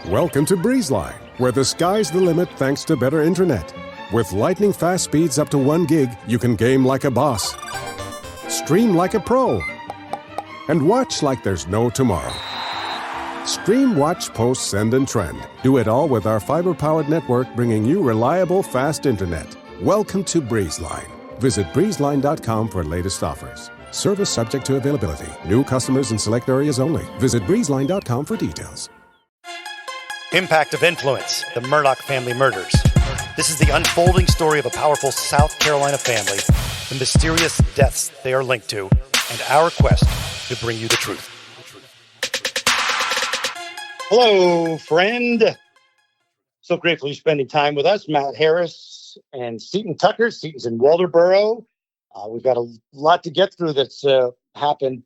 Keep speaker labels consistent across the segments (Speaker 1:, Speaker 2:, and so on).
Speaker 1: Welcome to BreezeLine, where the sky's the limit thanks to better internet. With lightning-fast speeds up to 1 gig, you can game like a boss, stream like a pro, and watch like there's no tomorrow. Stream, watch, post, send, and trend. Do it all with our fiber-powered network, bringing you reliable, fast internet. Welcome to BreezeLine. Visit breezeline.com for latest offers. Service subject to availability. New customers in select areas only. Visit breezeline.com for details.
Speaker 2: Impact of influence, the Murdaugh family murders. This is the unfolding story of a powerful South Carolina family, the mysterious deaths they are linked to, and our quest to bring you the truth. Hello, friend. So grateful you're spending time with us. Matt Harris and Seton Tucker. Seton's in Walterboro. We've got a lot to get through that's happened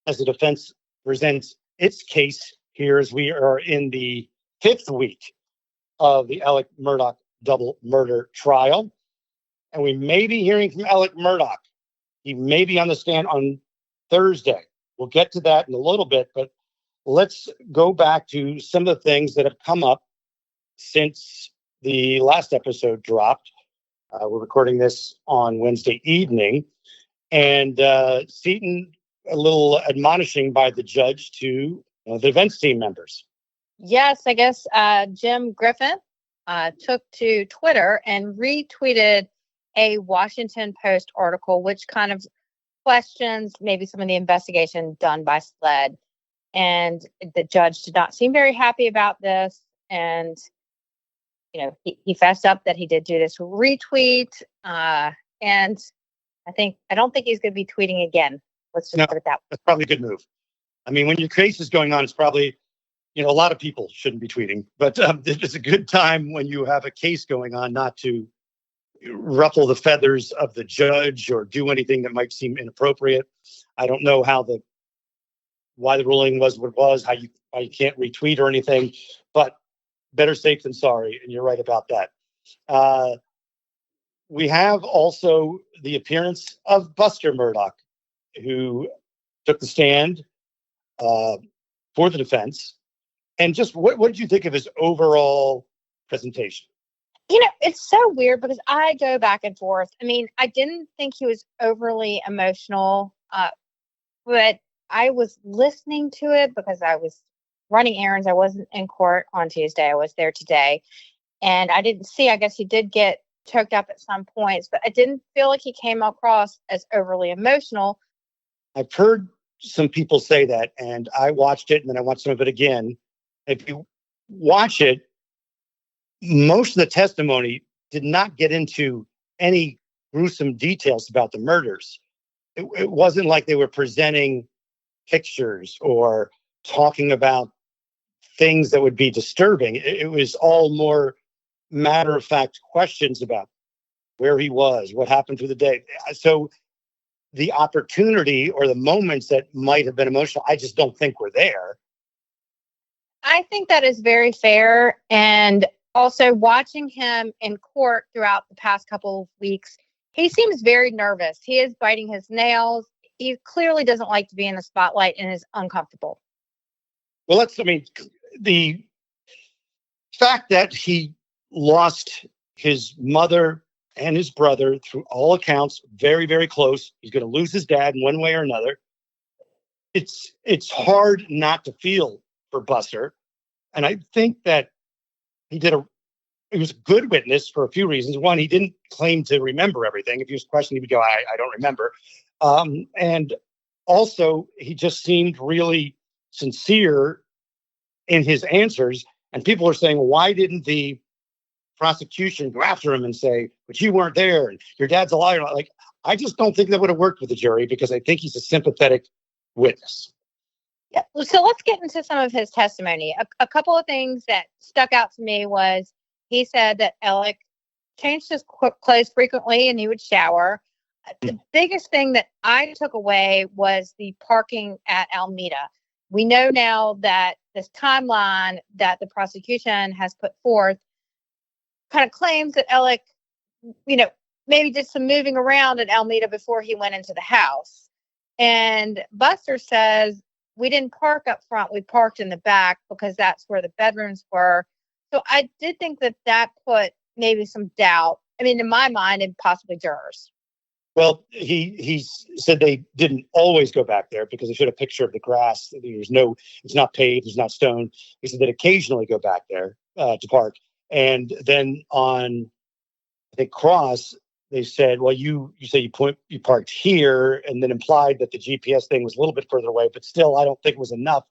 Speaker 2: as the defense presents its case here as we are in the 5th week of the Alex Murdaugh double murder trial. And we may be hearing from Alex Murdaugh. He may be on the stand on Thursday. We'll get to that in a little bit, but let's go back to some of the things that have come up since the last episode dropped. We're recording this on Wednesday evening. And Seton, a little admonishing by the judge to the defense team members.
Speaker 3: Yes, I guess Jim Griffin took to Twitter and retweeted a Washington Post article, which kind of questions maybe some of the investigation done by SLED. And the judge did not seem very happy about this. And, he fessed up that he did do this retweet. And I don't think he's going to be tweeting again. Let's just put it that way.
Speaker 2: That's probably a good move. I mean, when your case is going on, it's probably, a lot of people shouldn't be tweeting, but it's a good time when you have a case going on not to ruffle the feathers of the judge or do anything that might seem inappropriate. I don't know why the ruling was what it was, how you can't retweet or anything, but better safe than sorry, and you're right about that. We have also the appearance of Buster Murdaugh, who took the stand for the defense. And just what did you think of his overall presentation?
Speaker 3: It's so weird because I go back and forth. I mean, I didn't think he was overly emotional, but I was listening to it because I was running errands. I wasn't in court on Tuesday. I was there today. And I didn't see, I guess he did get choked up at some points, but I didn't feel like he came across as overly emotional.
Speaker 2: I've heard some people say that, and I watched it and then I watched some of it again. If you watch it, most of the testimony did not get into any gruesome details about the murders. It wasn't like they were presenting pictures or talking about things that would be disturbing. It was all more matter-of-fact questions about where he was, what happened through the day. So the opportunity or the moments that might have been emotional, I just don't think were there.
Speaker 3: I think that is very fair. And also watching him in court throughout the past couple of weeks, he seems very nervous. He is biting his nails. He clearly doesn't like to be in the spotlight and is uncomfortable.
Speaker 2: Well, the fact that he lost his mother and his brother, through all accounts, very, very close. He's going to lose his dad in one way or another. It's hard not to feel for Buster. And I think that he was a good witness for a few reasons. One, he didn't claim to remember everything. If he was questioned, he would go, I don't remember. And also, he just seemed really sincere in his answers. And people are saying, why didn't the prosecution go after him and say, but you weren't there and your dad's a liar? Like, I just don't think that would have worked with the jury because I think he's a sympathetic witness.
Speaker 3: Yeah. So let's get into some of his testimony. A couple of things that stuck out to me was he said that Alec changed his clothes frequently and he would shower. The biggest thing that I took away was the parking at Alameda. We know now that this timeline that the prosecution has put forth kind of claims that Alec, maybe did some moving around at Alameda before he went into the house. And Buster says, we didn't park up front. We parked in the back because that's where the bedrooms were. So I did think that put maybe some doubt. I mean, in my mind, and possibly jurors.
Speaker 2: Well, he said they didn't always go back there because they showed a picture of the grass. It's not paved, it's not stone. He said they'd occasionally go back there to park. And then on, I think, Cross, they said, well, you say you parked here, and then implied that the GPS thing was a little bit further away, but still, I don't think it was enough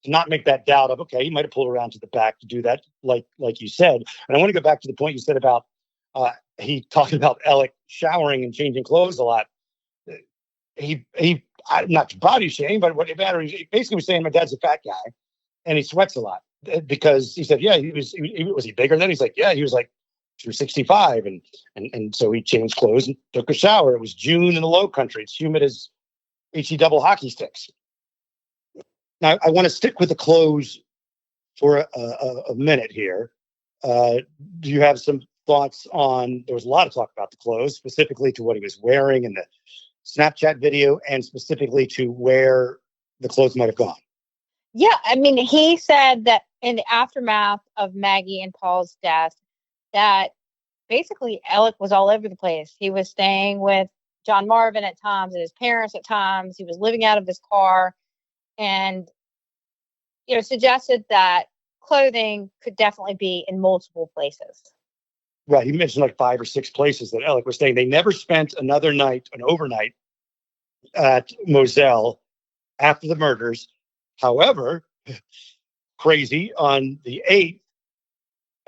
Speaker 2: to not make that doubt of, okay, he might have pulled around to the back to do that, like you said. And I want to go back to the point you said about he talked about Alec showering and changing clothes a lot. Not to body shame, but what it matters, he basically was saying my dad's a fat guy and he sweats a lot, because he said, yeah, was he bigger then? He's like, yeah, he was like 265, and so he changed clothes and took a shower. It was June in the Low Country. It's humid as HE double hockey sticks. Now I want to stick with the clothes for a minute here. Do you have some thoughts on? There was a lot of talk about the clothes, specifically to what he was wearing in the Snapchat video, and specifically to where the clothes might have gone.
Speaker 3: Yeah, I mean, he said that in the aftermath of Maggie and Paul's death, that basically Alec was all over the place. He was staying with John Marvin at times, and his parents at times. He was living out of his car, and suggested that clothing could definitely be in multiple places.
Speaker 2: Right. He mentioned like 5 or 6 places that Alec was staying. They never spent an overnight at Moselle after the murders. However, crazy, on the 8th,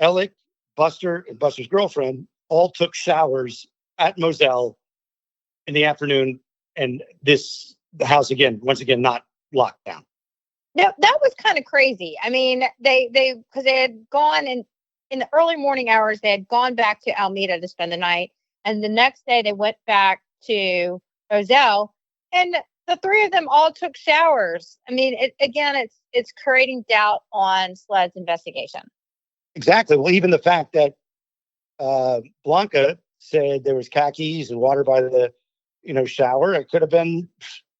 Speaker 2: Alec, Buster, and Buster's girlfriend all took showers at Moselle in the afternoon, and the house once again, not locked down.
Speaker 3: No, that was kind of crazy. I mean, because they had gone in the early morning hours, they had gone back to Alameda to spend the night. And the next day they went back to Moselle, and the 3 of them all took showers. I mean, it's creating doubt on SLED's investigation.
Speaker 2: Exactly. Well, even the fact that Blanca said there was khakis and water by the shower, it could have been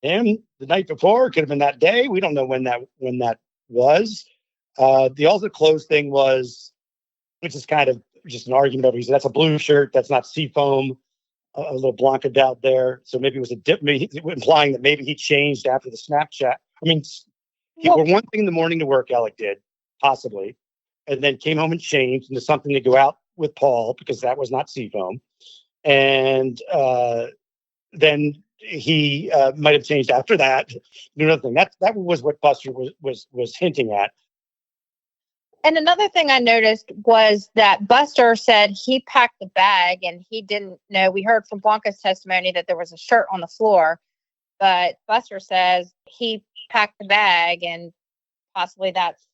Speaker 2: him the night before. It could have been that day. We don't know when that was. The all the clothes thing was, which is kind of just an argument over. He said that's a blue shirt. That's not seafoam. A little Blanca doubt there. So maybe it was a dip, implying that maybe he changed after the Snapchat. I mean, he wore one thing in the morning to work. Alec did, possibly, and then came home and changed into something to go out with Paul, because that was not seafoam. And then he might have changed after that. Another thing that was what Buster was hinting at.
Speaker 3: And another thing I noticed was that Buster said he packed the bag and he didn't know. We heard from Blanca's testimony that there was a shirt on the floor, but Buster says he packed the bag, and possibly that's,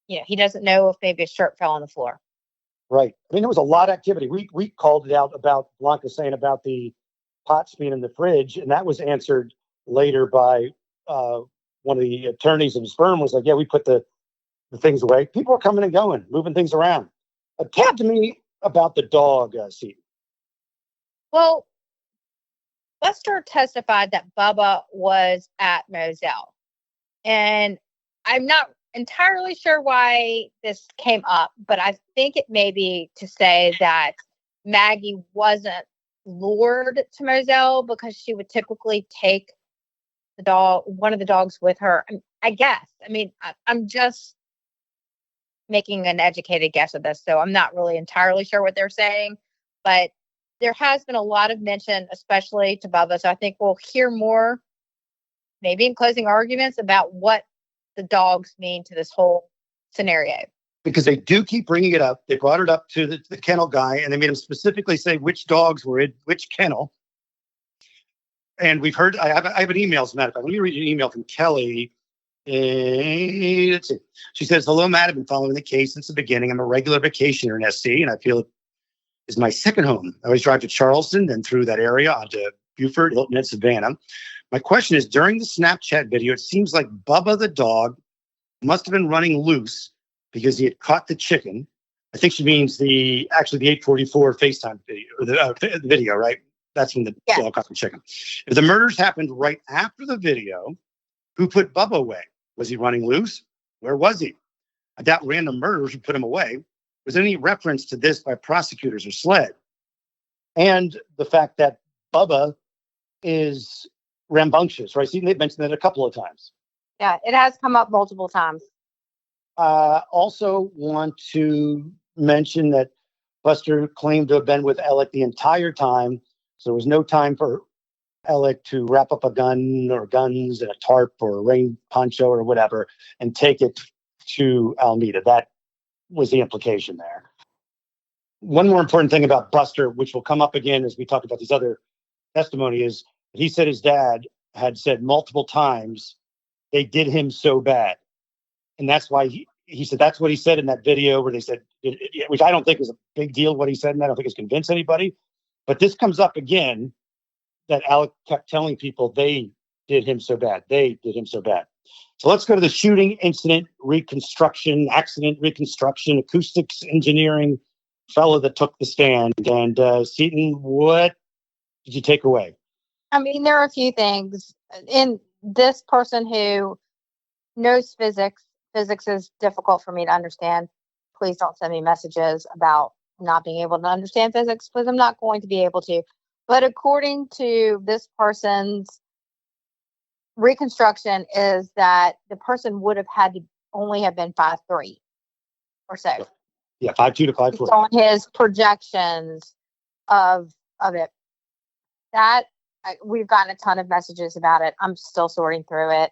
Speaker 3: he doesn't know if maybe a shirt fell on the floor.
Speaker 2: Right. I mean, there was a lot of activity. We called it out about Blanca saying about the pots being in the fridge, and that was answered later by one of the attorneys of his firm. Was like, yeah, we put the things away. People are coming and going, moving things around. Talk to me about the dog, Seton.
Speaker 3: Well, Buster testified that Bubba was at Moselle, and I'm not entirely sure why this came up, but I think it may be to say that Maggie wasn't lured to Moselle because she would typically take one of the dogs with her. I guess. I mean, I'm just making an educated guess at this, so I'm not really entirely sure what they're saying, but there has been a lot of mention, especially to Bubba. So I think we'll hear more, maybe in closing arguments, about what the dogs mean to this whole scenario.
Speaker 2: Because they do keep bringing it up. They brought it up to the kennel guy, and they made him specifically say which dogs were in which kennel. And we've heard, I have an email, as a matter of fact. Let me read you an email from Kelly. Let's see. She says, hello, Matt. I've been following the case since the beginning. I'm a regular vacationer in SC, and I feel it is my second home. I always drive to Charleston, then through that area onto Beaufort, Hilton, and Savannah. My question is, during the Snapchat video, it seems like Bubba the dog must have been running loose because he had caught the chicken. I think she means the 844 FaceTime video, or the video, right? That's when the dog caught the chicken. If the murders happened right after the video, Who put Bubba away? Was he running loose? Where was he? I doubt random murderers would put him away. Was there any reference to this by prosecutors or SLED? And the fact that Bubba is rambunctious, right? See, they've mentioned that a couple of times.
Speaker 3: Yeah, it has come up multiple times.
Speaker 2: Also want to mention that Buster claimed to have been with Alec the entire time. So there was no time for Alec to wrap up a gun or guns in a tarp or a rain poncho or whatever and take it to Alameda. That was the implication there. One more important thing about Buster, which will come up again as we talk about these other testimony, is he said his dad had said multiple times, they did him so bad. And that's why he said that's what he said in that video where they said, which I don't think is a big deal what he said, and I don't think it's convinced anybody. But this comes up again that Alec kept telling people they did him so bad. They did him so bad. So let's go to the shooting incident reconstruction, accident reconstruction, acoustics engineering fellow that took the stand. And Seaton, what did you take away?
Speaker 3: I mean, there are a few things. In this person who knows physics is difficult for me to understand. Please don't send me messages about not being able to understand physics because I'm not going to be able to. But according to this person's reconstruction is that the person would have had to only have been 5'3" or so.
Speaker 2: Yeah, 5'2" to 5'4".
Speaker 3: On his projections of it. That we've gotten a ton of messages about it. I'm still sorting through it.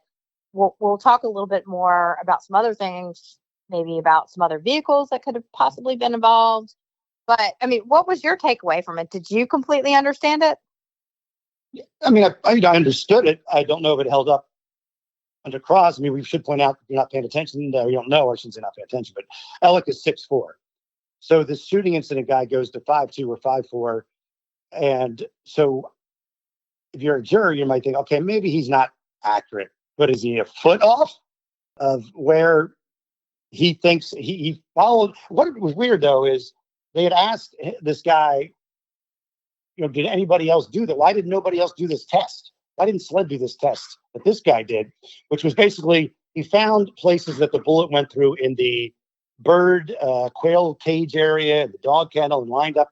Speaker 3: We'll talk a little bit more about some other things, maybe about some other vehicles that could have possibly been involved. But I mean, what was your takeaway from it? Did you completely understand it?
Speaker 2: I mean, I understood it. I don't know if it held up under cross. I mean, we should point out you're not paying attention. You don't know. I shouldn't say not paying attention, but Alec is 6'4". So the shooting incident guy goes to 5'2" or 5'4". And so if you're a juror, you might think, okay, maybe he's not accurate, but is he a foot off of where he thinks he followed? What was weird, though, is they had asked this guy, did anybody else do that? Why did nobody else do this test? Why didn't SLED do this test that this guy did? Which was basically, he found places that the bullet went through in the bird quail cage area, the dog kennel, and lined up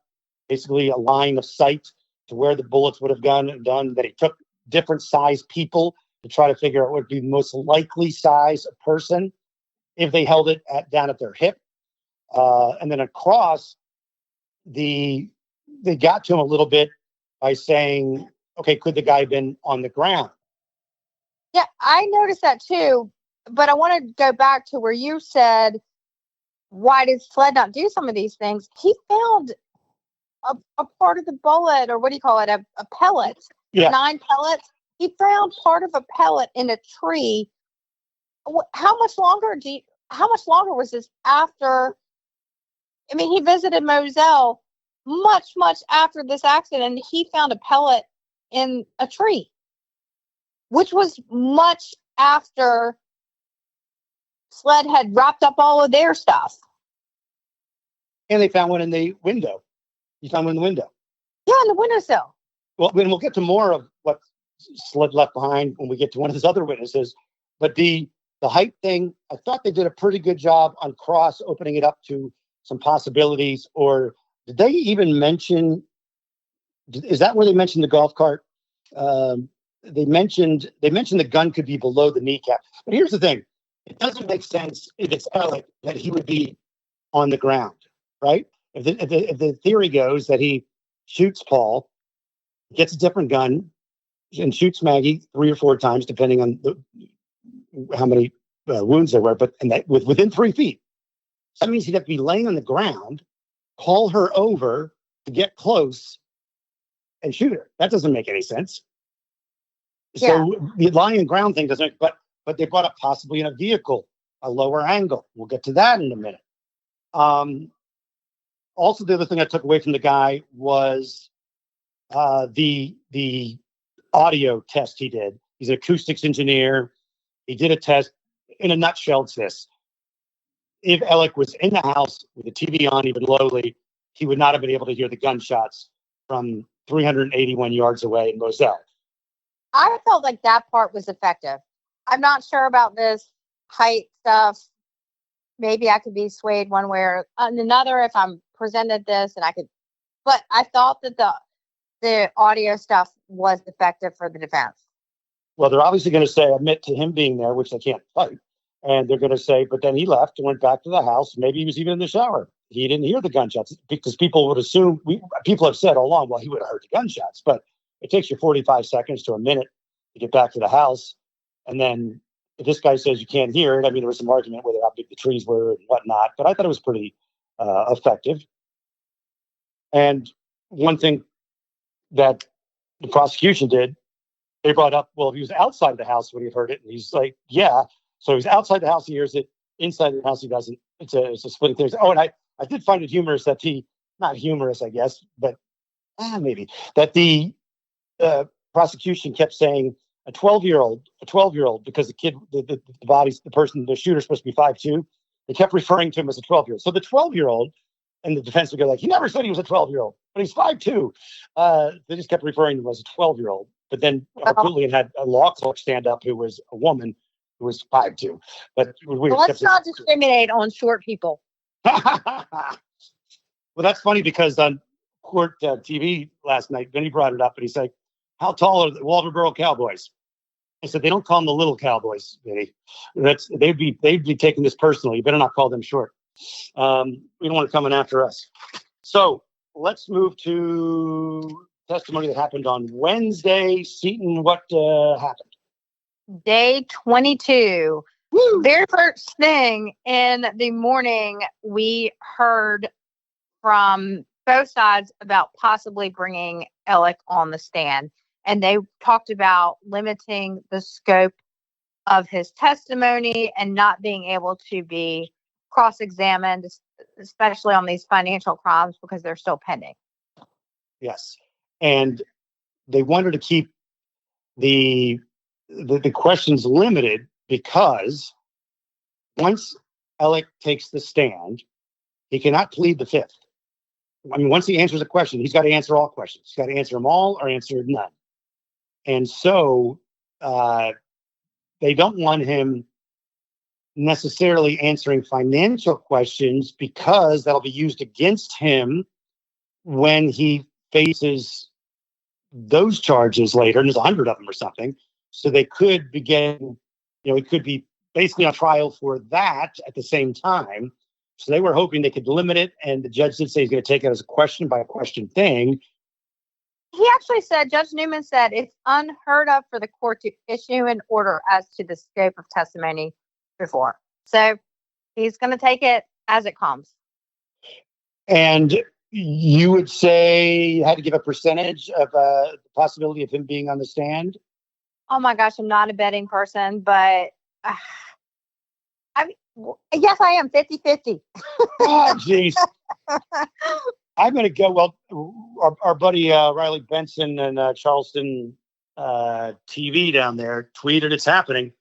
Speaker 2: basically a line of sight to where the bullets would have done. That he took different size people to try to figure out what would be the most likely size person if they held it down at their hip. And then across, they got to him a little bit by saying, okay, could the guy have been on the ground?
Speaker 3: Yeah, I noticed that too. But I want to go back to where you said, why did SLED not do some of these things? He found a part of the bullet, or what do you call it, a pellet, 9 pellets. He found part of a pellet in a tree. How much longer was this after? I mean, he visited Moselle much after this accident, and he found a pellet in a tree, which was much after SLED had wrapped up all of their stuff.
Speaker 2: And they found one in the window. You found one in the window.
Speaker 3: Yeah, in the windowsill.
Speaker 2: Well, we'll get to more of what SLED left behind when we get to one of his other witnesses. But the height thing, I thought they did a pretty good job on cross opening it up to some possibilities. Or did they even mention? Is that where they mentioned the golf cart? They mentioned the gun could be below the kneecap. But here's the thing: it doesn't make sense if it's Alec that he would be on the ground, right? If the theory goes that he shoots Paul, gets a different gun, and shoots Maggie 3 or 4 times, depending on how many wounds there were, but within 3 feet. That means he'd have to be laying on the ground, call her over to get close, and shoot her. That doesn't make any sense. Yeah. So the lying on the ground thing doesn't. But they brought up possibly in a vehicle, a lower angle. We'll get to that in a minute. Also, the other thing I took away from the guy was the audio test he did. He's an acoustics engineer. He did a test. In a nutshell, it's this. If Alec was in the house with the TV on, even lowly, he would not have been able to hear the gunshots from 381 yards away in Moselle.
Speaker 3: I felt like that part was effective. I'm not sure about this height stuff. Maybe I could be swayed one way or another if I'm presented this, and I could. But I thought that the audio stuff was effective for the defense.
Speaker 2: Well, they're obviously going to say admit to him being there, which they can't fight. And they're going to say, but then he left and went back to the house. Maybe he was even in the shower. He didn't hear the gunshots because people would assume, people have said all along, well, he would have heard the gunshots. But it takes you 45 seconds to a minute to get back to the house. And then if this guy says you can't hear it, I mean, there was some argument whether how big the trees were and whatnot, but I thought it was pretty effective. And one thing that the prosecution did, they brought up, well, if he was outside the house when he heard it, and he's like, yeah. So he's outside the house, he hears it. Inside the house, he doesn't. It's a splitting thing. Oh, and I did find it humorous that not humorous, I guess, but maybe, that the prosecution kept saying a 12-year-old, because the kid, the body's, the shooter's supposed to be 5'2". They kept referring to him as a 12-year-old. So the 12-year-old, and the defense would go like, he never said he was a 12-year-old, but he's 5'2". They just kept referring to him as a 12-year-old. But then Julian had a law clerk stand up who was a woman who was 5'2". But
Speaker 3: let's not discriminate on short people.
Speaker 2: Well, that's funny because on court TV last night, Vinny brought it up and he's like, how tall are the Walterboro Cowboys? I said, they don't call them the little Cowboys, Vinny. They'd be taking this personally. You better not call them short. We don't want it coming after us. So let's move to testimony that happened on Wednesday. Seton, what happened?
Speaker 3: Day 22.
Speaker 2: Woo!
Speaker 3: Very first thing in the morning, we heard from both sides about possibly bringing Alec on the stand. And they talked about limiting the scope of his testimony and not being able to be cross-examined, especially on these financial crimes, because they're still pending.
Speaker 2: Yes. And they wanted to keep the questions limited because once Alec takes the stand, he cannot plead the fifth. I mean, once he answers a question, he's got to answer all questions. He's got to answer them all or answer none. And so they don't want him necessarily answering financial questions because that'll be used against him when he faces those charges later. And there's 100 of them or something. So they could begin, it could be basically on trial for that at the same time. So they were hoping they could limit it. And the judge did say he's going to take it as a question by question thing.
Speaker 3: He actually said, Judge Newman said, it's unheard of for the court to issue an order as to the scope of testimony before. So he's going to take it as it comes.
Speaker 2: And you would say you had to give a percentage of the possibility of him being on the stand?
Speaker 3: Oh my gosh, I'm not a betting person, but yes, I am 50-50.
Speaker 2: Oh, jeez. I'm going to go, well, our buddy Riley Benson and Charleston TV down there tweeted it's happening.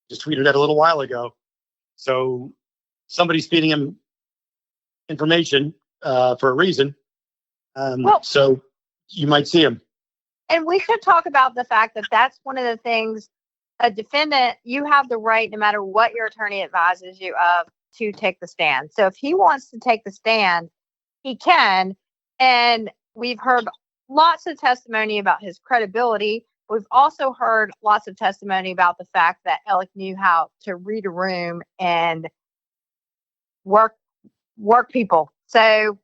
Speaker 2: Just tweeted that a little while ago. So somebody's feeding him information for a reason. So you might see him.
Speaker 3: And we should talk about the fact that that's one of the things, a defendant, you have the right, no matter what your attorney advises you of, to take the stand. So if he wants to take the stand, he can. And we've heard lots of testimony about his credibility. We've also heard lots of testimony about the fact that Alec knew how to read a room and work people. So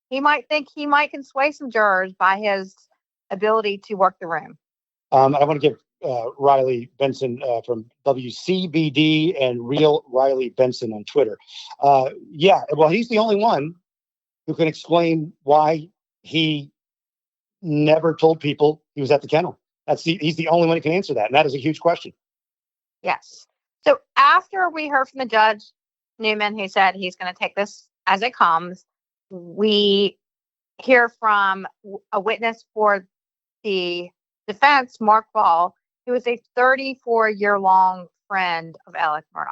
Speaker 3: he might think he might can sway some jurors by his ability to work the room.
Speaker 2: I want to give Riley Benson from WCBD and Real Riley Benson on Twitter. He's the only one who can explain why he never told people he was at the kennel. He's the only one who can answer that. And that is a huge question.
Speaker 3: Yes. So after we heard from the judge, Newman, who said he's going to take this as it comes, we hear from a witness for the defense, Mark Ball, who is a 34-year-long friend of Alex Murdaugh.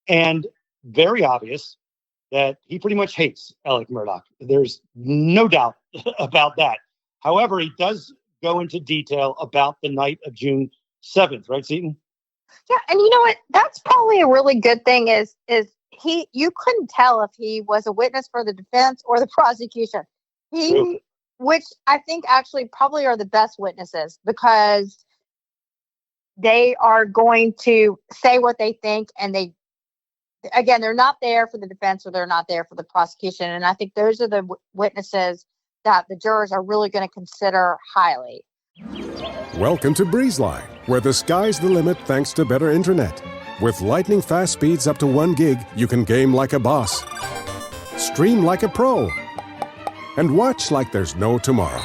Speaker 2: And very obvious that he pretty much hates Alex Murdaugh. There's no doubt about that. However, he does go into detail about the night of June 7th, right, Seton?
Speaker 3: Yeah, and you know what? That's probably a really good thing is you couldn't tell if he was a witness for the defense or the prosecution.
Speaker 2: True.
Speaker 3: Which I think actually probably are the best witnesses because they are going to say what they think, and they're not there for the defense or they're not there for the prosecution. And I think those are the witnesses that the jurors are really going to consider highly.
Speaker 1: Welcome to BreezeLine, where the sky's the limit thanks to better internet. With lightning fast speeds up to 1 gig, you can game like a boss, stream like a pro, and watch like there's no tomorrow.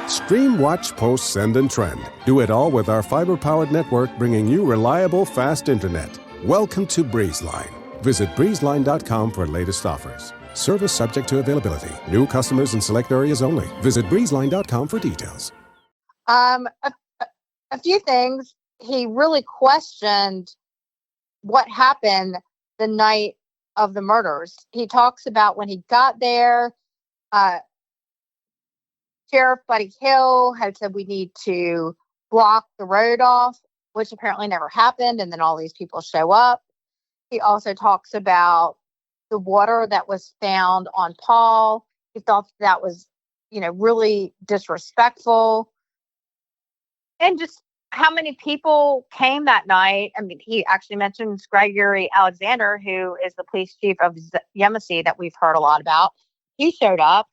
Speaker 1: Stream, watch, post, send, and trend. Do it all with our fiber-powered network, bringing you reliable, fast internet. Welcome to BreezeLine. Visit breezeline.com for latest offers. Service subject to availability. New customers in select areas only. Visit breezeline.com for details.
Speaker 3: A few things. He really questioned what happened the night of the murders. He talks about when he got there, Sheriff Buddy Hill had said we need to block the road off, which apparently never happened, and then all these people show up. He also talks about the water that was found on Paul. He thought that was, really disrespectful. And just how many people came that night. I mean, he actually mentions Gregory Alexander, who is the police chief of Yemassee that we've heard a lot about. He showed up.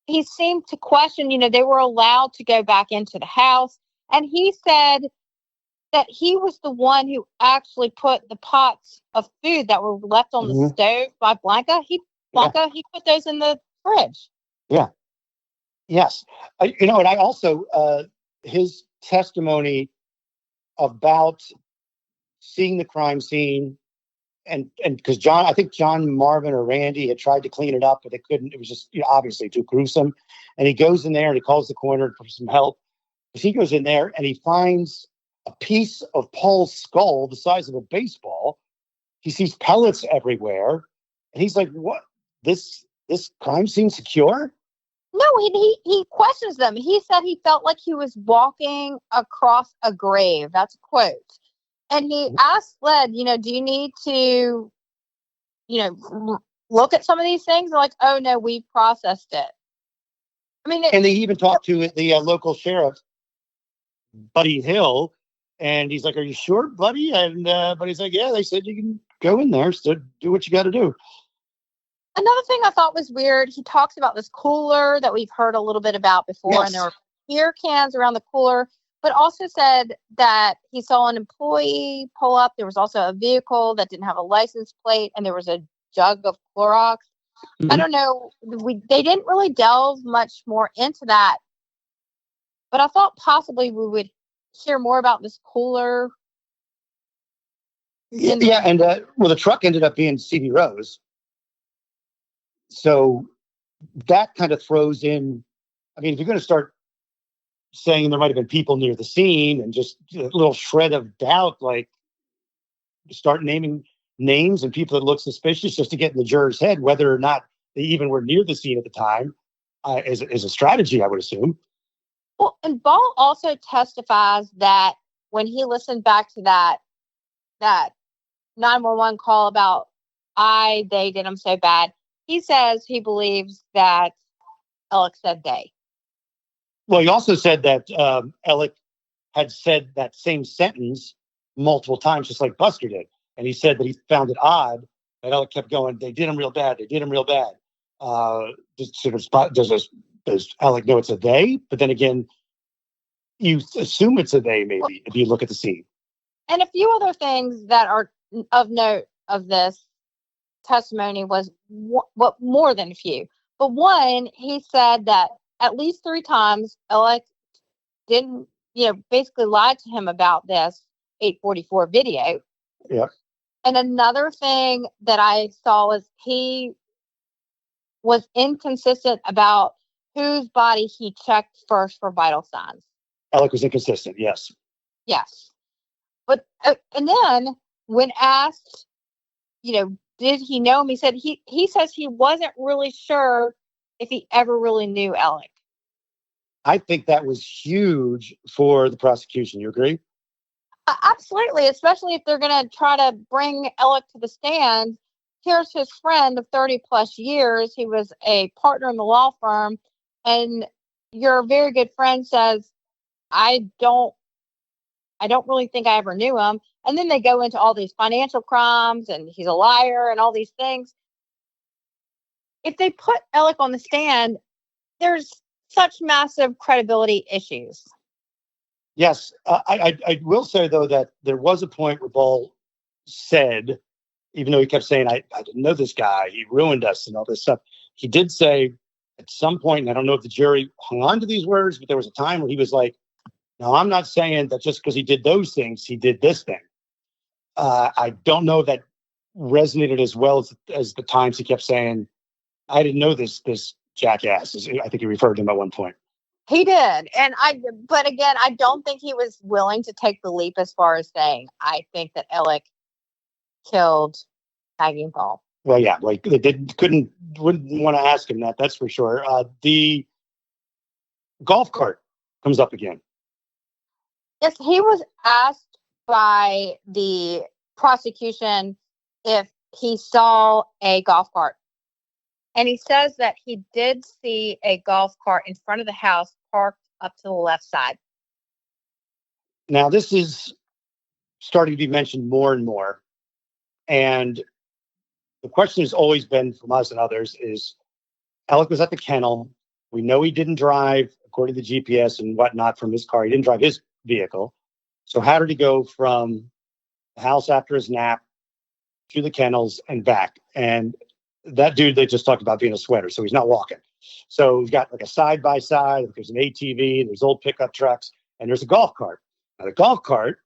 Speaker 3: He seemed to question, they were allowed to go back into the house. And he said that he was the one who actually put the pots of food that were left on the stove by Blanca. He put those in the fridge.
Speaker 2: Yeah. Yes. And I also, his testimony about seeing the crime scene and because I think John, Marvin, or Randy had tried to clean it up, but they couldn't. It was just obviously too gruesome. And he goes in there and he calls the coroner for some help. He goes in there and he finds a piece of Paul's skull the size of a baseball. He sees pellets everywhere, and he's like, "What? This crime scene secure?"
Speaker 3: No, he questions them. He said he felt like he was walking across a grave. That's a quote. And he asked Led, do you need to, look at some of these things? They're like, oh, no, we processed it. I mean,
Speaker 2: and they even talked to the local sheriff, Buddy Hill, and he's like, "Are you sure, Buddy?" And Buddy's like, "Yeah, they said you can go in there, so do what you got to do."
Speaker 3: Another thing I thought was weird, he talks about this cooler that we've heard a little bit about before, yes. And there were beer cans around the cooler, but also said that he saw an employee pull up. There was also a vehicle that didn't have a license plate, and there was a jug of Clorox. Mm-hmm. I don't know. They didn't really delve much more into that, but I thought possibly we would hear more about this cooler.
Speaker 2: Yeah, and the truck ended up being C.B. Rose. So that kind of throws in, I mean, if you're going to start saying there might have been people near the scene and just a little shred of doubt, like start naming names and people that look suspicious just to get in the juror's head, whether or not they even were near the scene at the time, is a strategy, I would assume.
Speaker 3: Well, and Ball also testifies that when he listened back to that 911 call about they did him so bad, he says he believes that Alec said they.
Speaker 2: Well, he also said that Alec had said that same sentence multiple times, just like Buster did. And he said that he found it odd that Alec kept going, "They did him real bad. They did him real bad." Does Alec know it's a they? But then again, you assume it's a they, maybe, if you look at the scene.
Speaker 3: And a few other things that are of note of this testimony was what more than a few. But one, he said that at least 3 times Alec didn't, basically lied to him about this 844 video.
Speaker 2: Yeah.
Speaker 3: And another thing that I saw was he was inconsistent about whose body he checked first for vital signs.
Speaker 2: Alec was inconsistent, yes.
Speaker 3: Yes. But, and then when asked, did he know him? He said he says he wasn't really sure if he ever really knew Alec.
Speaker 2: I think that was huge for the prosecution. You agree?
Speaker 3: Absolutely, especially if they're going to try to bring Alec to the stand. Here's his friend of 30 plus years. He was a partner in the law firm. And your very good friend says, I don't really think I ever knew him. And then they go into all these financial crimes and he's a liar and all these things. If they put Alec on the stand, there's such massive credibility issues.
Speaker 2: Yes. I will say, though, that there was a point where Ball said, even though he kept saying, I didn't know this guy, he ruined us and all this stuff, he did say at some point, and I don't know if the jury hung on to these words, but there was a time where he was like, no, I'm not saying that just because he did those things, he did this thing. I don't know if that resonated as well as the times he kept saying, I didn't know this jackass. I think he referred to him at one point.
Speaker 3: He did. But again, I don't think he was willing to take the leap as far as saying, I think that Alec killed Maggie and Paul.
Speaker 2: Well, yeah, like they wouldn't want to ask him that. That's for sure. The golf cart comes up again.
Speaker 3: Yes, he was asked by the prosecution if he saw a golf cart. And he says that he did see a golf cart in front of the house parked up to the left side.
Speaker 2: Now, this is starting to be mentioned more and more. And the question has always been from us and others is, Alec was at the kennel. We know he didn't drive, according to the GPS and whatnot, from his car. He didn't drive his vehicle. So how did he go from the house after his nap to the kennels and back? And that dude they just talked about being a sweater, so he's not walking. So we've got like a side-by-side. There's an ATV, there's old pickup trucks, and there's a golf cart. Now, the golf cart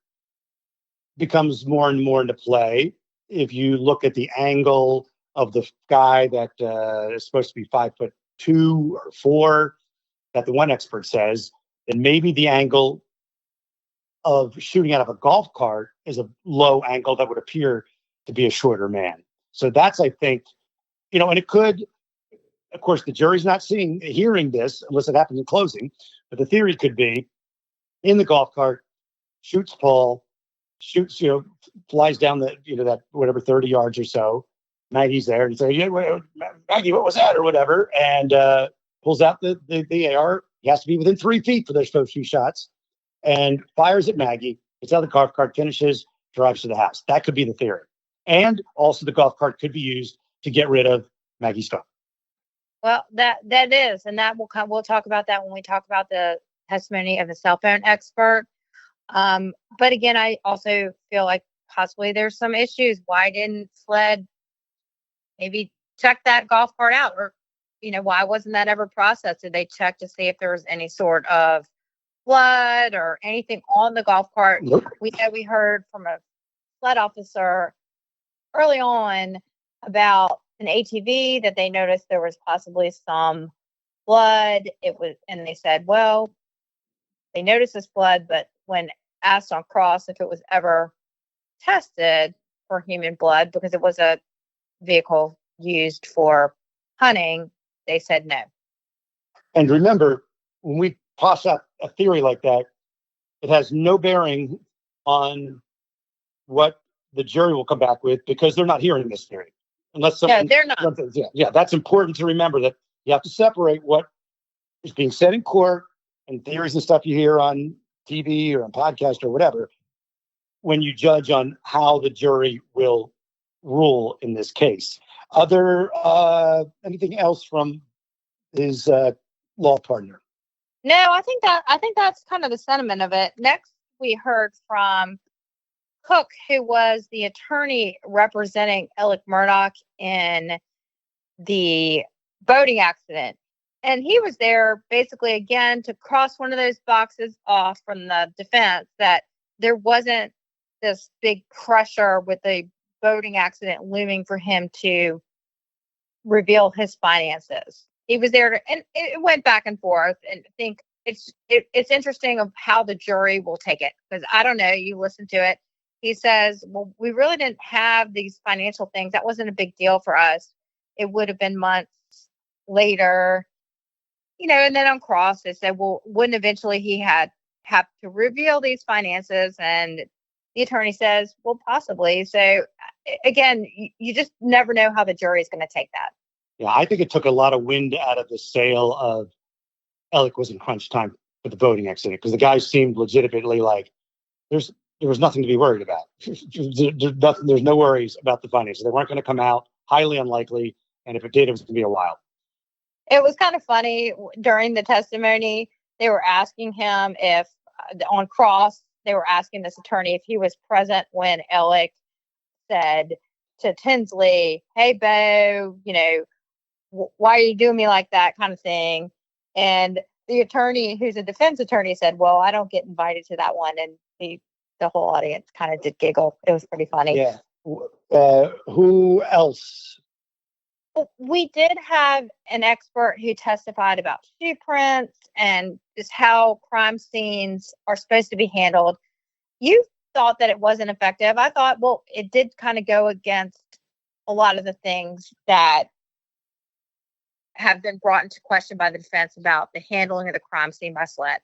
Speaker 2: becomes more and more into play if you look at the angle of the guy that is supposed to be 5'2" or 4, that the one expert says, then maybe the angle of shooting out of a golf cart is a low angle that would appear to be a shorter man. So that's, I think, and it could, of course, the jury's not hearing this unless it happens in closing, but the theory could be in the golf cart, shoots Paul, flies down that whatever 30 yards or so. Maggie's there and say, yeah, Maggie, what was that or whatever, and pulls out the AR. He has to be within 3 feet for those first few shots, and fires at Maggie. It's how the golf cart finishes, drives to the house. That could be the theory, and also the golf cart could be used to get rid of Maggie's phone.
Speaker 3: Well, that is, and that we'll talk about that when we talk about the testimony of the cell phone expert. But again, I also feel like possibly there's some issues. Why didn't SLED maybe check that golf cart out? Or, why wasn't that ever processed? Did they check to see if there was any sort of blood or anything on the golf cart?
Speaker 2: Nope.
Speaker 3: We heard from a SLED officer early on about an ATV that they noticed there was possibly some blood. And they said, well, they noticed this blood, but when asked on cross if it was ever tested for human blood, because it was a vehicle used for hunting, they said no.
Speaker 2: And remember, when we toss out a theory like that, it has no bearing on what the jury will come back with, because they're not hearing this theory. Unless someone,
Speaker 3: they're not.
Speaker 2: Yeah, that's important to remember, that you have to separate what is being said in court and theories and stuff you hear on TV or on podcast or whatever, when you judge on how the jury will rule in this case. Anything else from his law partner?
Speaker 3: No, I think that's kind of the sentiment of it. Next, we heard from Cook, who was the attorney representing Alex Murdaugh in the boating accident. And he was there basically, again, to cross one of those boxes off from the defense, that there wasn't this big pressure with the boating accident looming for him to reveal his finances. He was there and it went back and forth. And I think it's interesting of how the jury will take it, because I don't know, you listen to it. He says, well, we really didn't have these financial things. That wasn't a big deal for us. It would have been months later. and then on cross, they said, well, wouldn't eventually he have to reveal these finances? And the attorney says, well, possibly. So again, you just never know how the jury is going to take that.
Speaker 2: Yeah, I think it took a lot of wind out of the sail of Alec was in crunch time for the voting accident, because the guy seemed legitimately like there was nothing to be worried about. There's no worries about the finances. They weren't going to come out, highly unlikely. And if it did, it was going to be a while.
Speaker 3: It was kind of funny during the testimony. They were asking him if on cross, they were asking this attorney if he was present when Alec said to Tinsley, hey, Bo, why are you doing me like that, kind of thing. And the attorney, who's a defense attorney, said, well, I don't get invited to that one. And the whole audience kind of did giggle. It was pretty funny.
Speaker 2: Yeah. Who else?
Speaker 3: We did have an expert who testified about shoe prints and just how crime scenes are supposed to be handled. You thought that it wasn't effective. I thought, well, it did kind of go against a lot of the things that have been brought into question by the defense about the handling of the crime scene by SLED.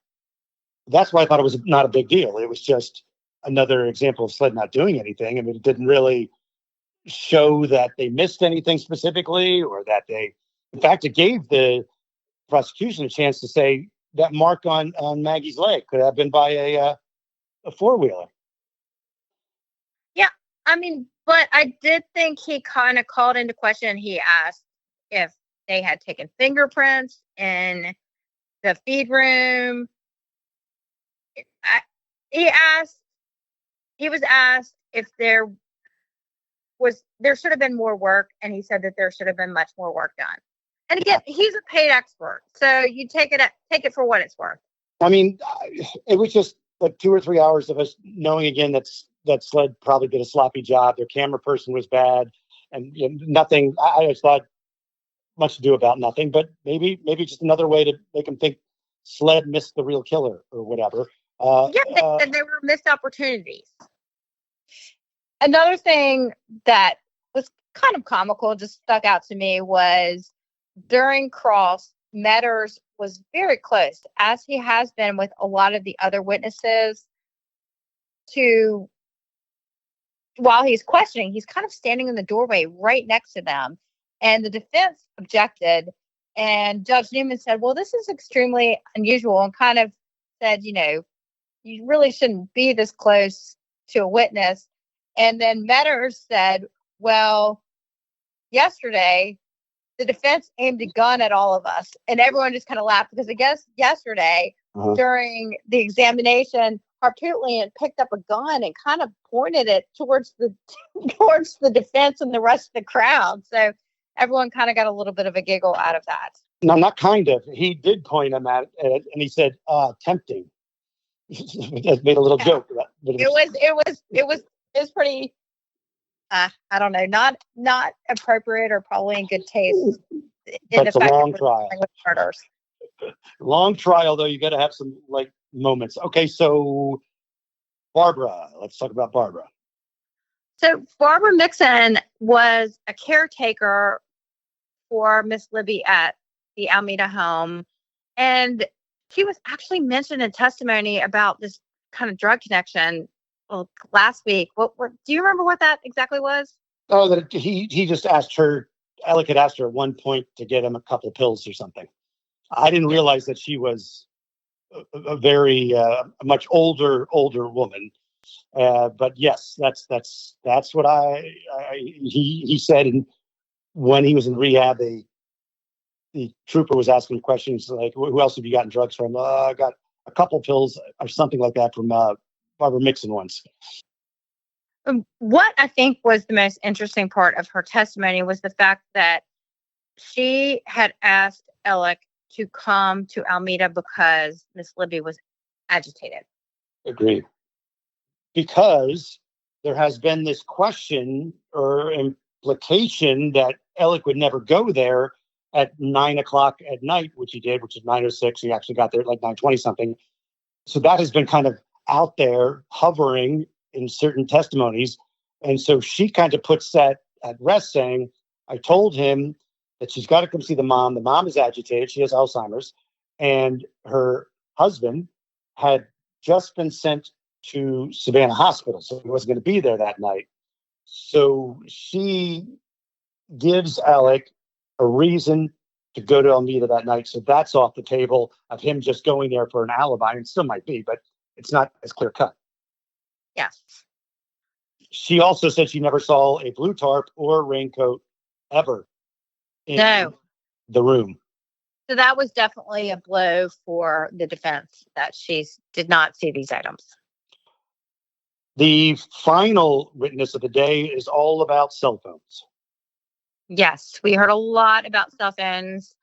Speaker 2: That's why I thought it was not a big deal. It was just another example of SLED not doing anything. I mean, it didn't really show that they missed anything specifically, or that in fact, it gave the prosecution a chance to say that mark on Maggie's leg could have been by a four-wheeler.
Speaker 3: Yeah, I mean, but I did think he kind of called into question. He asked if they had taken fingerprints in the feed room. He was asked if there should have been more work, and he said that there should have been much more work done. And again, he's a paid expert, so you take it for what it's worth.
Speaker 2: I mean, it was just like 2 or 3 hours of us knowing again that SLED probably did a sloppy job. Their camera person was bad, and nothing. I just thought much to do about nothing, but maybe just another way to make them think SLED missed the real killer or whatever.
Speaker 3: And there were missed opportunities. Another thing that was kind of comical, just stuck out to me, was during cross, Metters was very close, as he has been with a lot of the other witnesses, to, while he's questioning, he's kind of standing in the doorway right next to them. And the defense objected, and Judge Newman said, well, this is extremely unusual, and kind of said, you really shouldn't be this close to a witness. And then Metters said, well, yesterday, the defense aimed a gun at all of us. And everyone just kind of laughed, because I guess yesterday, during the examination, Harpootlian picked up a gun and kind of pointed it towards the defense and the rest of the crowd. So everyone kind of got a little bit of a giggle out of that.
Speaker 2: No, not kind of. He did point him at it, and he said, tempting. Made a little joke about it.
Speaker 3: It was pretty, I don't know, not appropriate or probably in good taste.
Speaker 2: It's a long trial.
Speaker 3: Murders.
Speaker 2: Long trial, though. You got to have some moments. Okay, so Barbara. Let's talk about Barbara.
Speaker 3: So Barbara Mixon was a caretaker for Miss Libby at the Almeda home, and she was actually mentioned in testimony about this kind of drug connection last week. Do you remember what that exactly was?
Speaker 2: Oh, that he just asked her. Alec had asked her at one point to get him a couple pills or something. I didn't realize that she was a very much older woman. But yes, that's what he said. And when he was in rehab, the trooper was asking questions like, "Who else have you gotten drugs from?" I got a couple pills or something like that from Barbara Mixon once.
Speaker 3: What I think was the most interesting part of her testimony was the fact that she had asked Alec to come to Almeda because Miss Libby was agitated.
Speaker 2: Agreed. Because there has been this question or implication that Alec would never go there at 9 o'clock at night, which he did, which is 9:06. He actually got there at like 9:20 something. So that has been kind of out there hovering in certain testimonies. And so she kind of puts that at rest, saying, I told him that she's got to come see the mom. The mom is agitated. She has Alzheimer's. and her husband had just been sent to Savannah Hospital, so he wasn't going to be there that night. So she gives Alec a reason to go to Almeda that night. So that's off the table of him just going there for an alibi. And it still might be, but it's not as clear cut.
Speaker 3: Yes.
Speaker 2: She also said she never saw a blue tarp or raincoat ever in the room.
Speaker 3: So that was definitely a blow for the defense that she did not see these items.
Speaker 2: The final witness of the day is all about cell phones.
Speaker 3: Yes, we heard a lot about cell phones.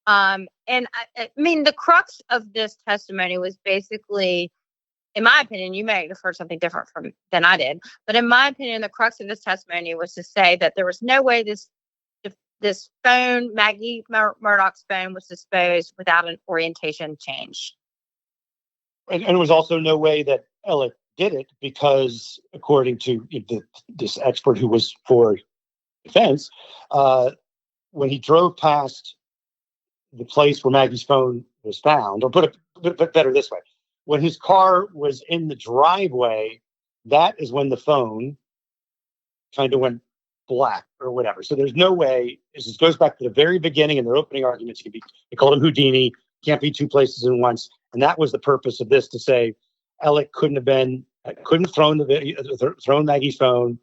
Speaker 3: And I mean, the crux of this testimony was basically, in my opinion, you may have heard something different than I did, but in my opinion, the crux of this testimony was to say that there was no way this phone, Maggie Murdaugh's phone, was disposed without an orientation change.
Speaker 2: And there was also no way that Alec did it because, according to this expert who was for defense, when he drove past the place where Maggie's phone was found, or put it better this way, when his car was in the driveway, that is when the phone kind of went black or whatever. So there's no way. This goes back to the very beginning in their opening arguments. They called him Houdini. Can't be two places at once. And that was the purpose of this, to say Alec couldn't have thrown Maggie's phone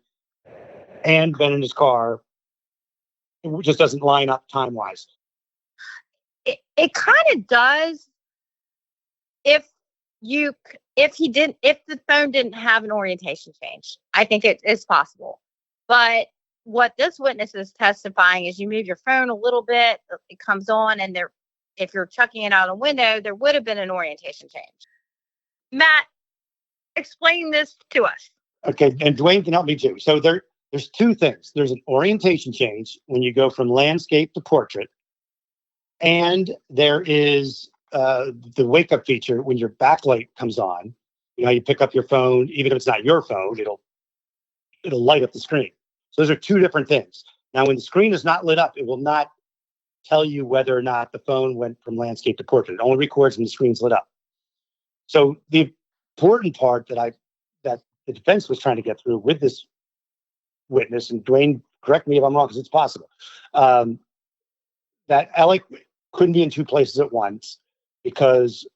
Speaker 2: and been in his car. It just doesn't line up time wise.
Speaker 3: It kind of does if the phone didn't have an orientation change. I think it is possible. But what this witness is testifying is you move your phone a little bit, it comes on, and if you're chucking it out a window, there would have been an orientation change. Matt, explain this to us.
Speaker 2: Okay, and Dwayne can help me too. So there's two things. There's an orientation change when you go from landscape to portrait, and there is the wake-up feature when your backlight comes on. You know, you pick up your phone, even if it's not your phone, it'll light up the screen. So those are two different things. Now, when the screen is not lit up, it will not tell you whether or not the phone went from landscape to portrait. It only records when the screen's lit up. So the important part that the defense was trying to get through with this witness, and Dwayne, correct me if I'm wrong, because it's possible, that Alec couldn't be in two places at once because,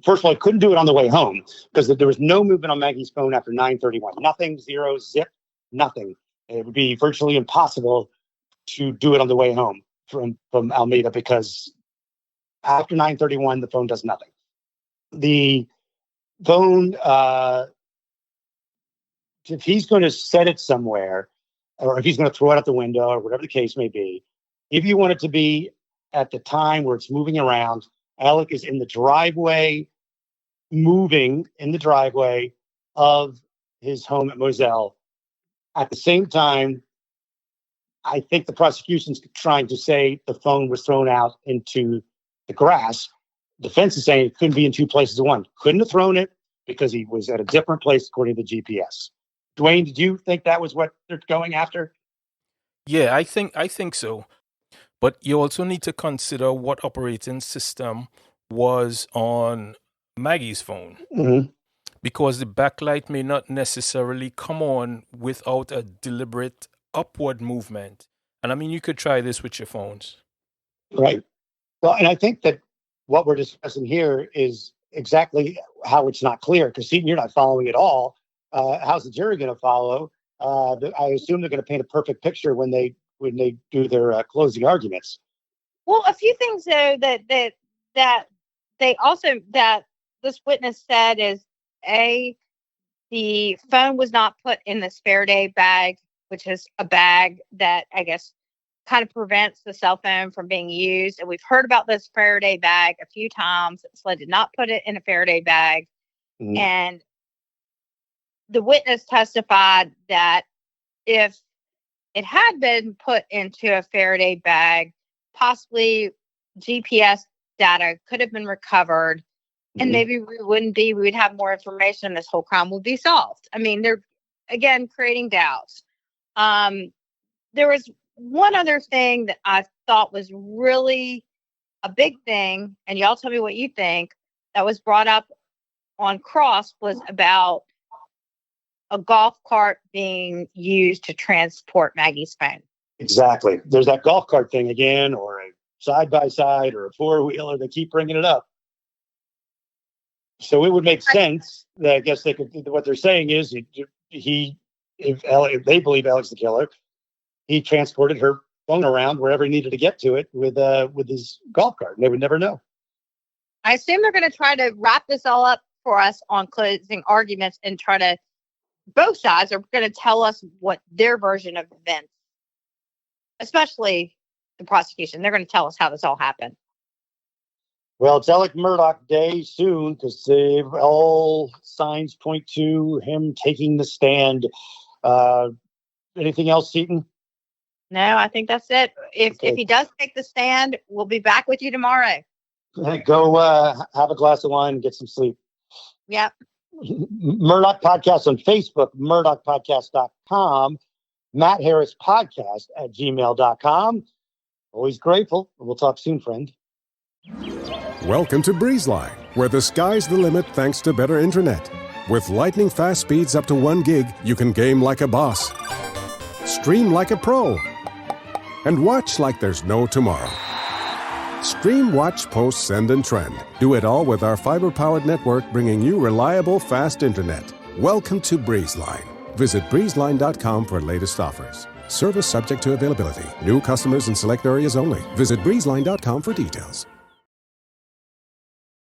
Speaker 2: first of all, he couldn't do it on the way home because there was no movement on Maggie's phone after 9:31. Nothing, zero, zip, nothing. It would be virtually impossible to do it on the way home from Almeda because after 9:31, the phone does nothing. The phone, if he's going to set it somewhere, or if he's going to throw it out the window, or whatever the case may be, if you want it to be at the time where it's moving around, Alec is in the driveway, moving in the driveway of his home at Moselle. At the same time, I think the prosecution's trying to say the phone was thrown out into the grass. Defense is saying it couldn't be in two places at once. Couldn't have thrown it because he was at a different place according to the GPS. Dwayne, did you think that was what they're going after?
Speaker 4: Yeah, I think so. But you also need to consider what operating system was on Maggie's phone.
Speaker 2: Mm-hmm.
Speaker 4: Because the backlight may not necessarily come on without a deliberate upward movement. And I mean, you could try this with your phones.
Speaker 2: Right. Well, and I think that what we're discussing here is exactly how it's not clear, because Seton, you're not following it all. How's the jury going to follow? I assume they're going to paint a perfect picture when they do their closing arguments.
Speaker 3: Well, a few things though that this witness said is the phone was not put in this Faraday bag, which is a bag that I guess kind of prevents the cell phone from being used. And we've heard about this Faraday bag a few times. SLED did not put it in a Faraday bag. Mm-hmm. And the witness testified that if it had been put into a Faraday bag, possibly GPS data could have been recovered. Mm-hmm. And maybe we'd have more information and this whole crime would be solved. I mean, they're, again, creating doubts. There was one other thing that I thought was really a big thing, and y'all tell me what you think, that was brought up on Cross was about a golf cart being used to transport Maggie's phone.
Speaker 2: Exactly. There's that golf cart thing again, or a side-by-side, or a four-wheeler. They keep bringing it up. So it would make sense that I guess they could. What they're saying is if they believe Alex the killer, he transported her phone around wherever he needed to get to it with his golf cart, and they would never know.
Speaker 3: I assume they're going to try to wrap this all up for us on closing arguments and try to. Both sides are going to tell us what their version of events, especially the prosecution. They're going to tell us how this all happened.
Speaker 2: Well, it's Alex Murdaugh Day soon because all signs point to him taking the stand. Anything else, Seaton?
Speaker 3: No, I think that's it. If he does take the stand, we'll be back with you tomorrow.
Speaker 2: Go have a glass of wine and get some sleep.
Speaker 3: Yep.
Speaker 2: Murdaugh Podcast on Facebook, MurdaugHpodcast.com, Matt Harris Podcast at gmail.com. Always grateful. We'll talk soon, friend.
Speaker 1: Welcome to BreezeLine, where the sky's the limit thanks to better internet. With lightning fast speeds up to 1 gig, you can game like a boss, stream like a pro, and watch like there's no tomorrow. Stream, watch, post, send, and trend. Do it all with our fiber-powered network, bringing you reliable, fast internet. Welcome to BreezeLine. Visit breezeline.com for latest offers. Service subject to availability. New customers in select areas only. Visit breezeline.com for details.